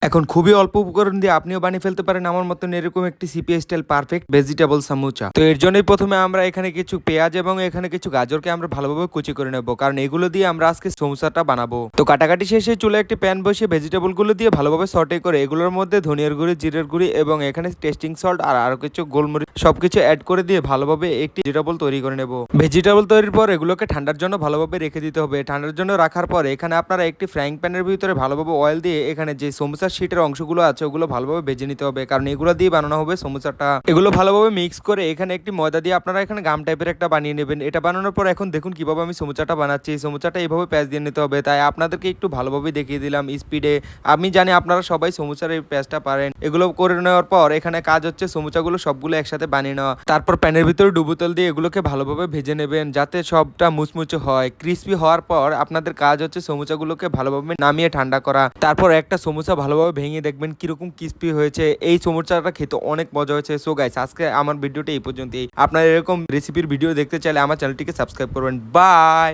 এখন খুবই অল্প উপকরণ দিয়ে আপনিও বানিয়ে ফেলতে পারেন আমার মতন এরকম একটি সিপিএ স্টাইল পারফেক্ট ভেজিটেবল সামুচা। তো এর জন্যই প্রথমে আমরা এখানে কিছু পেঁয়াজ এবং এখানে কিছু গাজরকে আমরা ভালোভাবে কুচি করে নেব, কারণ এগুলো দিয়ে আমরা আজকে সমুচাটা বানাবো। তো কাটাকাটি শেষে চুলে একটি প্যান বসিয়ে ভেজিটেবল গুলো দিয়ে ভালোভাবে সটে করে এগুলোর মধ্যে ধনিয়ার গুঁড়ি, জিরের গুঁড়ি এবং এখানে টেস্টিং সল্ট আর আরো কিছু গোলমরিচ সবকিছু অ্যাড করে দিয়ে ভালোভাবে একটি ভেজিটেবল তৈরি করে নেব। ভেজিটেবল তৈরির পর এগুলোকে ঠান্ডার জন্য ভালোভাবে রেখে দিতে হবে। ঠান্ডার জন্য রাখার পর এখানে আপনারা একটি ফ্রাইং প্যানের ভিতরে ভালোভাবে অয়েল দিয়ে এখানে যে সমুচার শীটের অংশগুলো আছে ওগুলো ভালোভাবে ভেজে নিতে হবে, কারণ এগুলো দিয়ে বানানো হবে সমুচাটা। এগুলো ভালোভাবে মিক্স করে এখানে একটি ময়দা দিয়ে আপনারা এখানে গাম টাইপের একটা বানিয়ে নেবেন। এটা বানানোর পর এখন দেখুন কিভাবে আমি সমুচাটা বানাচ্ছি। সমুচাটা এইভাবে প্যাঁচ দিয়ে নিতে হবে, তাই আপনাদেরকে একটু ভালোভাবে দেখিয়ে দিলাম স্পিডে। আমি জানি আপনারা সবাই সমুচার এই প্যাঁচটা পারেন। এগুলো করে নেওয়ার পর এখানে কাজ হচ্ছে সমুচাগুলো সবগুলো একসাথে বানিয়ে নেওয়া। তারপর প্যানের ভিতরে ডুবো তেল দিয়ে এগুলোকে ভালোভাবে ভেজে নেবেন যাতে সবটা মুচমুচে হয়। ক্রিস্পি হওয়ার পর আপনাদের কাজ হচ্ছে সমুচাগুলোকে ভালোভাবে নামিয়ে ঠান্ডা করা। তারপর একটা সমুচা ভালোভাবে ভেঙে দেখবেন কিরকম ক্রিস্পি হয়েছে। এই সমুচাটা খেতে অনেক মজা হয়েছে। সো গাইস, আজকে আমার ভিডিওটা এই পর্যন্তই। আপনারা এরকম রেসিপির ভিডিও দেখতে চাইলে আমার চ্যানেলটিকে সাবস্ক্রাইব করবেন। বাই।